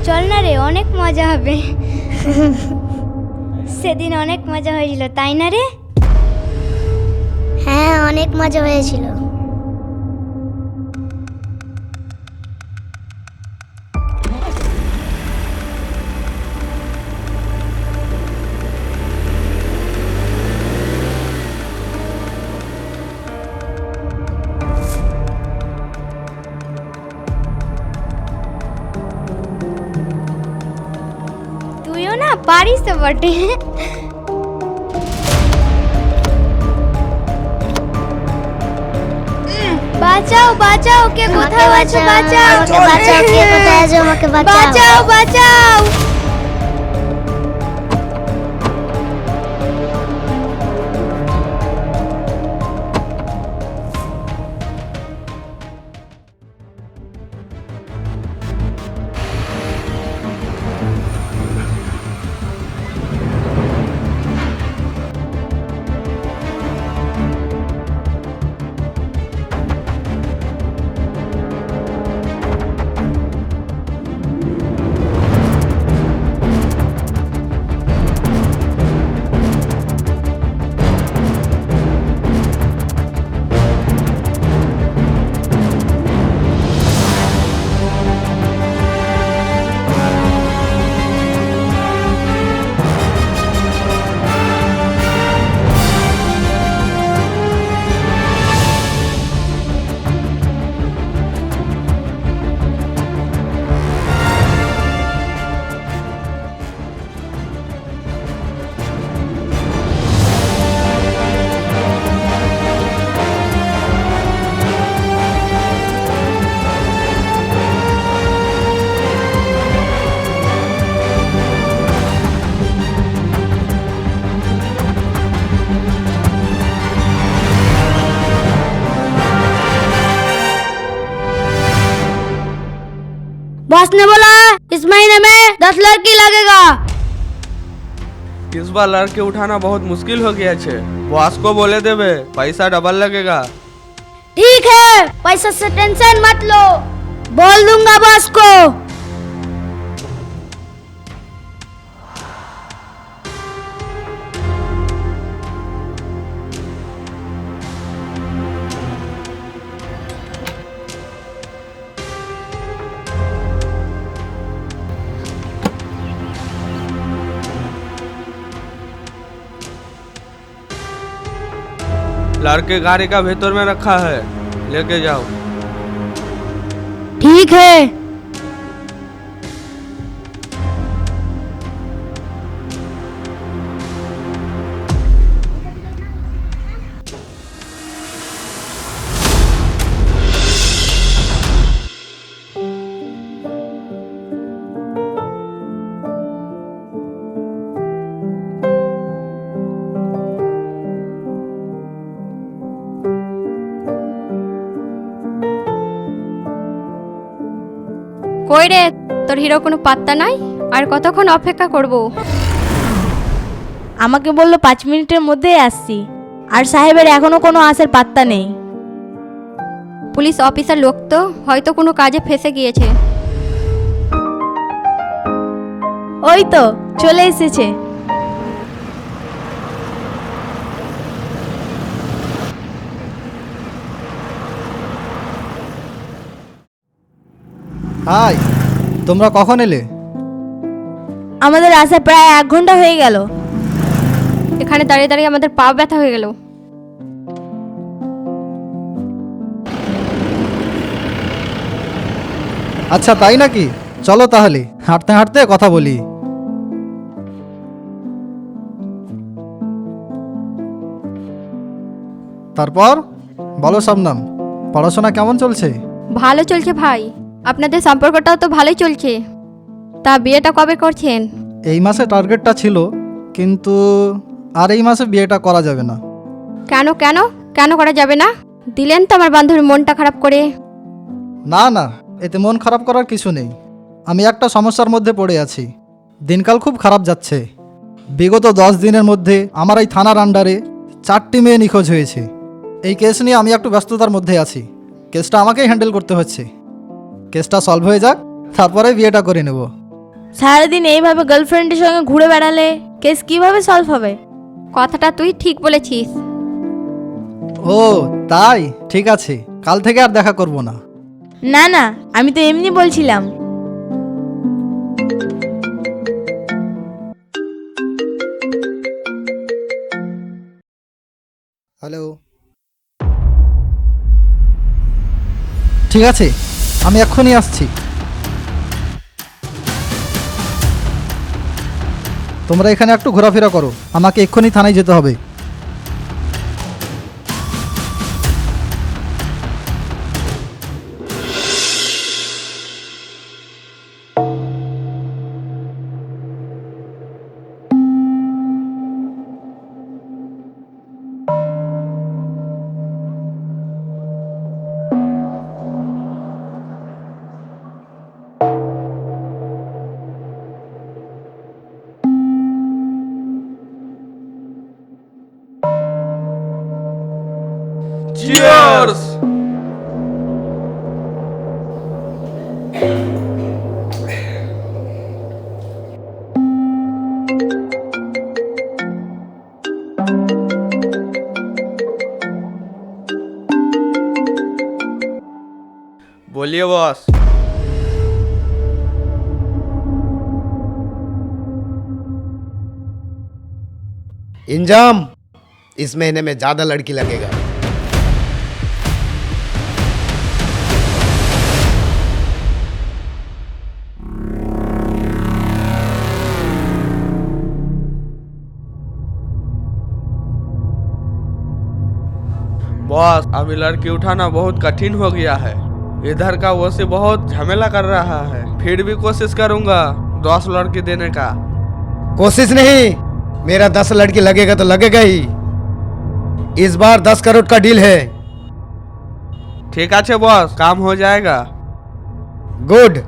চল না রে, অনেক মজা হবে। সেদিন অনেক মজা হয়েছিল, তাই না রে? হ্যাঁ, অনেক মজা হয়েছিল। তুইও না পারিস তো বটে। বাঁচাও বাঁচাও, কে কোথায় আছো? বাঁচাও, আমাকে বাঁচাও, কে কোথায় আছো? আমাকে বাঁচাও। বাঁচাও বাঁচাও। बॉस ने बोला इस महीने में 10 लड़की लगेगा। इस बार लड़के उठाना बहुत मुश्किल हो गया है। बॉस को बोले देवे, पैसा डबल लगेगा। ठीक है, पैसा से टेंशन मत लो, बोल दूंगा बॉस को। लड़के गाड़ी का भीतर में रखा है, लेके जाओ। ठीक है। কই রে, তোর হিরো কোনো পাত্তা নাই? আর কতক্ষণ অপেক্ষা করব? আমাকে বললো 5 মিনিটের মধ্যেই আসছি, আর সাহেবের এখনো কোনো আসার পাত্তা নেই। পুলিশ অফিসার লোক তো, হয়তো কোনো কাজে ফেসে গিয়েছে। ওই তো চলে এসেছে। হাই, তোমরা কখন এলে? আমাদের আসা প্রায় 1 ঘন্টা হয়ে গেল। এখানে দাঁড়িয়ে দাঁড়িয়ে আমাদের পা ব্যথা হয়ে গেল। আচ্ছা তাই নাকি, চলো তাহলে হাঁটতে হাঁটতে কথা বলি। তারপর বলো শবনম, পড়াশোনা কেমন চলছে? ভালো চলছে ভাই, আপনাদের সম্পর্কটাও তো ভালোই চলছে। তা বিয়েটা কবে করছেন? এই মাসে টার্গেটটা ছিল, কিন্তু আর এই মাসে বিয়েটা করা যাবে না। কেন কেন কেন করা যাবে না? দিলেন তো আমার বান্ধবীর মনটা খারাপ করে। না না, এতে মন খারাপ করার কিছু নেই। আমি একটা সমস্যার মধ্যে পড়ে আছি, দিনকাল খুব খারাপ যাচ্ছে। বিগত 10 দিনের মধ্যে আমার এই থানার আন্ডারে 4টি মেয়ে নিখোঁজ হয়েছে। এই কেস নিয়ে আমি একটু ব্যস্ততার মধ্যে আছি, কেসটা আমাকেই হ্যান্ডেল করতে হচ্ছে। কেসটা সলভ হয়ে যাক, তারপরে বিয়েটা করে নেব। সারাদিন এইভাবে গার্লফ্রেন্ডের সঙ্গে ঘুরে বেড়ালে কেস কিভাবে সলভ হবে? কথাটা তুই ঠিক বলেছিস। ও তাই, ঠিক আছে, কাল থেকে আর দেখা করব না। না না, আমি তো এমনি বলছিলাম। হ্যালো, ঠিক আছে, আমি এক্ষুনি আসছি। তোমরা এখানে একটু ঘোরাফেরা করো, আমাকে এক্ষুনি থানায় যেতে হবে। চিয়ার্স। बोलिए बॉस। इंजाम इस महीने में ज्यादा लड़की लगेगा। बॉस अभी लड़की उठाना बहुत कठिन हो गया है। इधर का वो से बहुत झमेला कर रहा है। फिर भी कोशिश करूंगा 10 लड़की देने का। कोशिश नहीं, मेरा 10 लड़की लगेगा तो लगेगा ही। इस बार 10 करोड़ का डील है। ठीक है बॉस, काम हो जाएगा। गुड।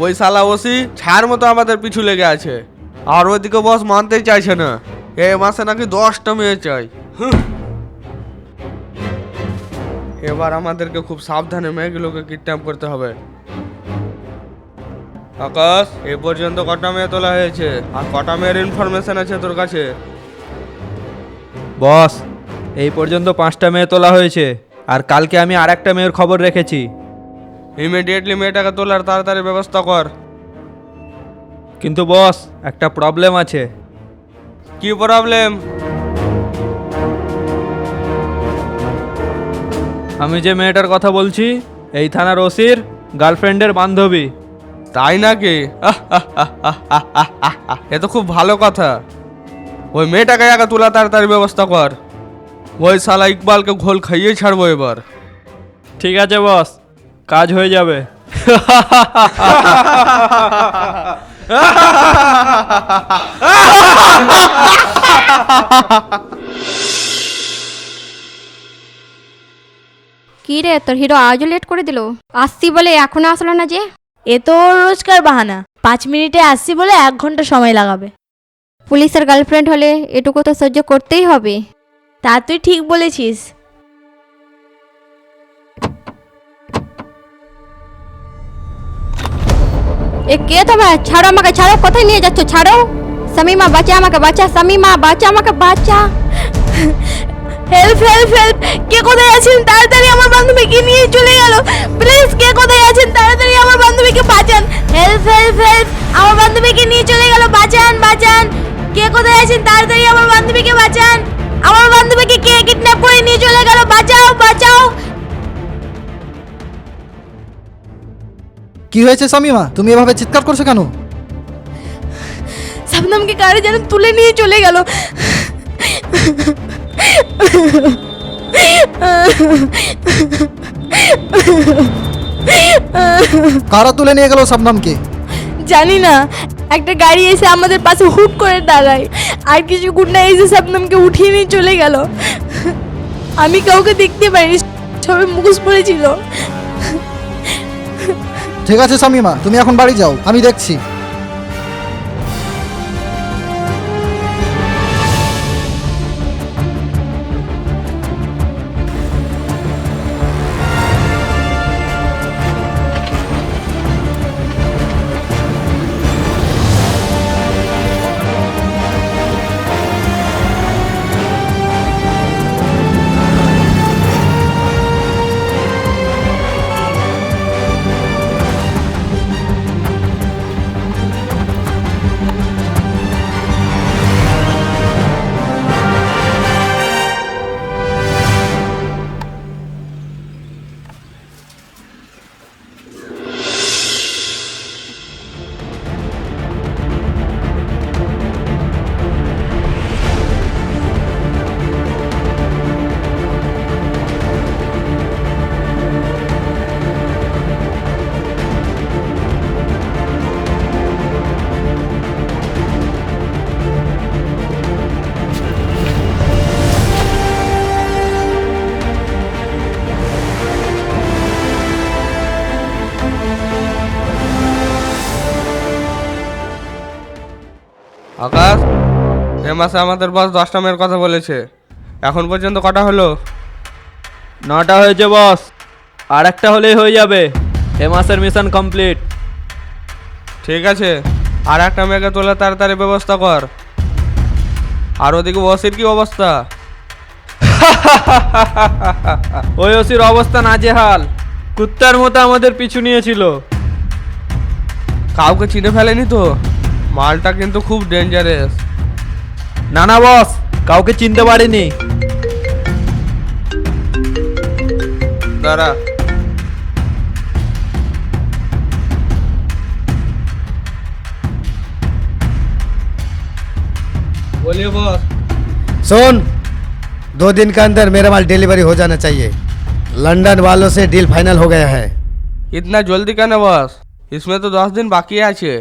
ওই শালা ওসি ছাড় মতো আমাদের পিছু লেগে আছে, আর ওইদিকে বস মানতেই চাইছে না। এই মাসে নাকি 10টা মেয়ে চাই। এবার আমাদেরকে খুব সাবধানে মেয়েগুলোকে কিডন্যাপ করতে হবে। আকাশ, এ পর্যন্ত কটা মেয়ে তোলা হয়েছে আর কটা মেয়ের ইনফরমেশন আছে তোর কাছে? বস, এই পর্যন্ত 5টা মেয়ে তোলা হয়েছে, আর কালকে আমি আর একটা মেয়ের খবর রেখেছি। ইমিডিয়েটলি মেয়েটাকে তোলার তাড়াতাড়ি ব্যবস্থা কর। কিন্তু বস, একটা প্রবলেম আছে। কি প্রবলেম? আমি যে মেয়েটার কথা বলছি এই থানার ওসির গার্লফ্রেন্ডের বান্ধবী। তাই নাকি? এ তো খুব ভালো কথা। ওই মেয়েটাকে আগে তোলা তাড়াতাড়ি ব্যবস্থা কর। ওই শালা ইকবালকে ঘোল খাইয়ে ছাড়বো এবার। ঠিক আছে বস, কাজ হয়ে যাবে। কি রে, তোর হিরো আজও লেট করে দিল? আসছি বলে এখনো আসলো না যে? এ তো ওর রোজকার বাহানা। 5 মিনিটে আসছি বলে 1 ঘন্টা সময় লাগাবে। পুলিশের গার্লফ্রেন্ড হলে এটুকু তো সহ্য করতেই হবে। তা তুই ঠিক বলেছিস। এ কে তোমরা? ছাড়ো আমাকে, ছাড়ো। কোথায় নিয়ে যাচ্ছ? ছাড়ো। সামিমা বাঁচা আমাকে, বাঁচা। সামিমা বাঁচা আমাকে, বাঁচা। Help help help! কে কোথায় আছেন? তাড়াতাড়ি আমার বান্ধবীকে নিয়ে চলে গেল। প্লিজ, কে কোথায় আছেন? তাড়াতাড়ি আমার বান্ধবীকে বাঁচান। Help help help! আমার বান্ধবীকে নিয়ে চলে গেল। বাঁচান বাঁচান! কে কোথায় আছেন? তাড়াতাড়ি আমার বান্ধবীকে বাঁচান। আমার বান্ধবীকে কে কিডন্যাপ করে নিয়ে চলে গেল? বাঁচাও বাঁচাও! কি হয়েছে শামিমা, তুমি এভাবে চিৎকার করছো কেন? শবনমকে কারে যেন তুলে নিয়ে চলে গেল। কারা তুলে নিয়ে গেল শবনমকে? জানি না, একটা গাড়ি এসে আমাদের পাশে হুট করে দাঁড়ায়, আর কিছু গুন্ডা এসে শবনমকে উঠিয়ে নিয়ে চলে গেল। আমি কাউকে দেখতে পাইনি, সবাই মুখোশ পড়েছিল। ঠিক আছে শামিমা, তুমি এখন বাড়ি যাও, আমি দেখছি। আকাশ, এ মাসে আমাদের বস 10টা মেয়ের কথা বলেছে। এখন পর্যন্ত কটা হলো? 9টা হয়েছে বস, আর একটা হলেই হয়ে যাবে। এ মাসের মিশন কমপ্লিট। ঠিক আছে, আর একটা মেয়েকে তোলে তাড়াতাড়ি ব্যবস্থা কর। আর ওদিকে বসের কি অবস্থা? ওই ওসির অবস্থা নাজেহাল, কুত্তার মতো আমাদের পিছু নিয়েছিল। কাউকে চিনে ফেলেনি তো? মালটা কিন্তু খুব ডেঞ্জারাস। না না বস, কাউকে চিনতে পারিনি। দাঁড়া, बोलिए बॉस। सुन, 2 दिन के अंदर मेरा माल डिलीवरी हो जाना चाहिए। लंदन वालों से डील फाइनल हो गया है। इतना जल्दी क्या ना बॉस? इसमें तो 10 दिन बाकी है।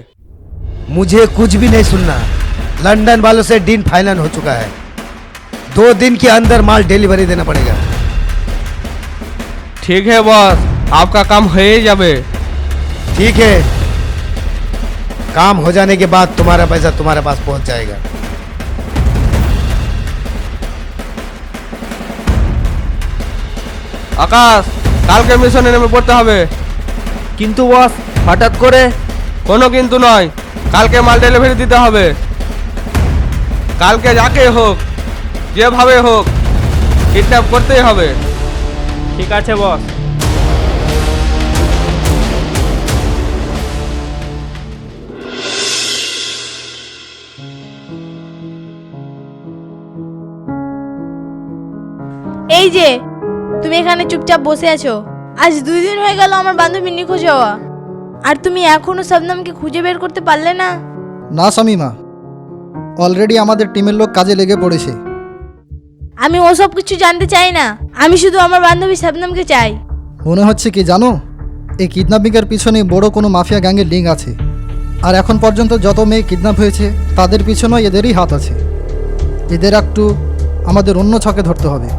मुझे कुछ भी नहीं सुनना। लंदन वालों से डील फाइनल हो चुका है। 2 दिन के अंदर माल डिलीवरी देना पड़ेगा। ठीक है बॉस, आपका काम हो ही जाबे। ठीक है, काम हो जाने के बाद तुम्हारा पैसा तुम्हारे पास पहुंच जाएगा। আকাশ, কালকে মিশনে নেমে পড়তে হবে। কিন্তু বস, হঠাৎ করে? কোনো কিন্তু নয়, কালকে মাল ডেলিভারি দিতে হবে। কালকে যাকে হোক, যেভাবে হোক, কিডন্যাপ করতেই হবে। ঠিক আছে বস। এই যে তুমি এখানে চুপচাপ বসে আছো, আজ 2 দিন হয়ে গেল আমার বান্ধবী নিখোঁজ হওয়া, আর তুমি এখনো শবনমকে খুঁজে বের করতে পারলে না? না শামিমা, অলরেডি আমাদের টিমের লোক কাজে লেগে পড়েছে। আমি ওসব কিছু জানতে চাই না, আমি শুধু আমার বান্ধবী শবনমকে চাই। মনে হচ্ছে কি জানো, এই কিডন্যাপিংয়ের পিছনে বড় কোনো মাফিয়া গ্যাংয়ের লিঙ্ক আছে। আর এখন পর্যন্ত যত মেয়ে কিডন্যাপ হয়েছে তাদের পিছনেও এদেরই হাত আছে। এদের একটু আমাদের অন্য ছকে ধরতে হবে।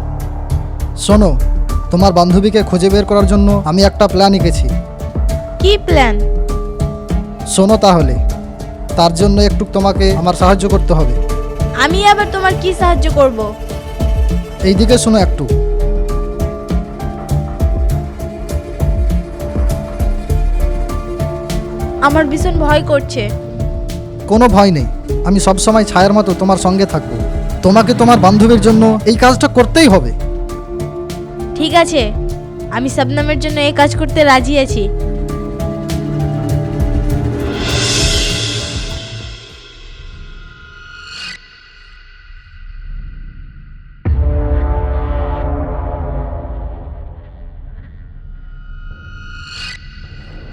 শোনো, তোমার বান্ধবীকে খুঁজে বের করার জন্য আমি একটা প্ল্যান এঁকেছি। কি প্ল্যান? শোনো তাহলে, তার জন্য একটু তোমাকে আমার সাহায্য করতে হবে। আমি আবার তোমার কি সাহায্য করব? এইদিকে শোনো একটু। আমার ভীষণ ভয় করছে। কোনো ভয় নেই, আমি সবসময় ছায়ার মতো তোমার সঙ্গে থাকবো। তোমাকে তোমার বান্ধবীর জন্য এই কাজটা করতেই হবে। ঠিক আছে, আমি শবনমের জন্য এই কাজ করতে রাজি আছি।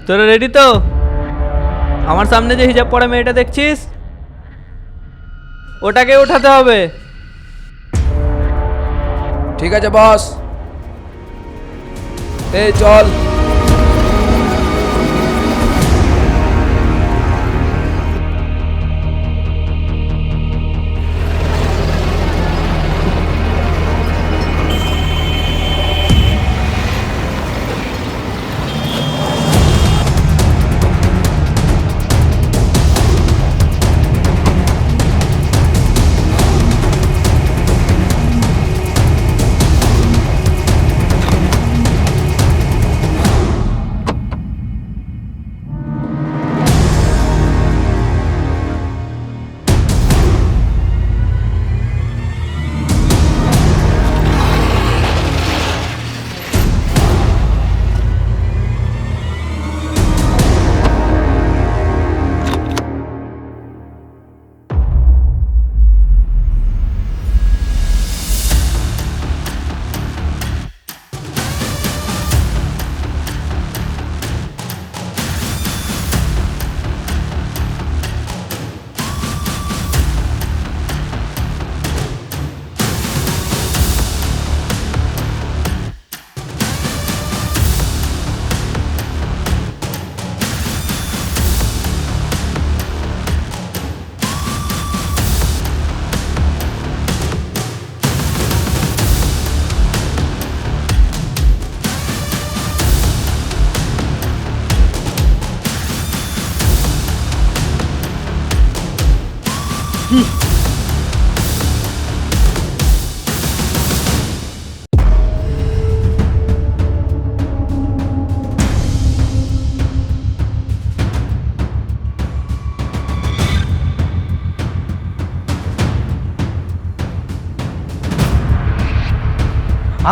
তোরা রেডি তো? আমার সামনে যে হিজাব পরা মেয়েটা দেখছিস, ওটাকে উঠাতে হবে। ঠিক আছে বস, এই চল।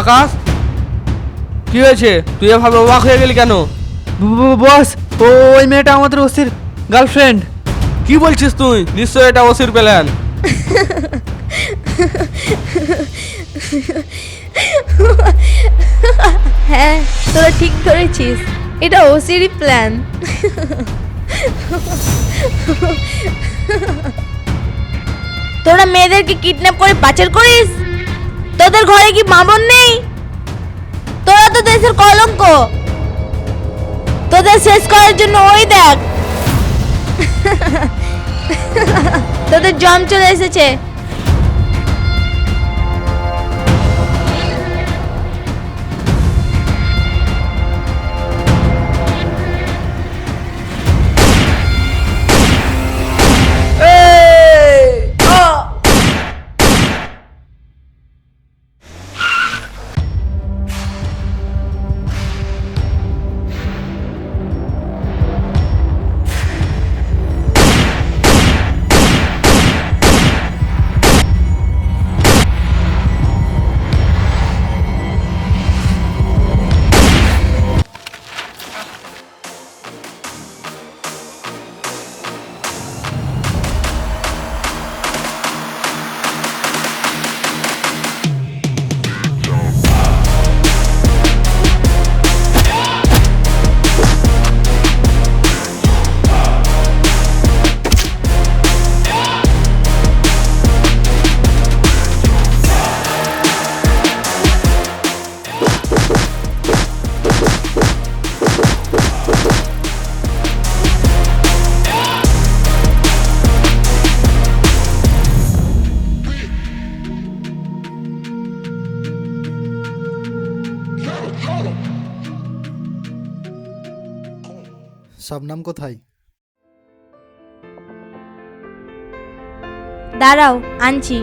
আকাশ কি হয়েছে, তুই এভাবে অবাক হয়ে গেলি কেন? বস ওই মেয়েটা আমাদের ওসির গার্লফ্রেন্ড। কি বলছিস তুই? নিশ্চয় এটা ওসির প্ল্যান। হ্যাঁ, তোরা ঠিক ধরেছিস, এটা ওসিরই প্ল্যান। তোরা মেয়েদেরকে কিডন্যাপ করে পাচার করিস? তোদের ঘরে কি মামন নেই? তোরা তো দেশের কলঙ্ক। তোদের শেষ করার জন্য ওই দেখ, তোদের জম চলে এসেছে। শবনম কোথায়? দাঁড়াও, আনছি।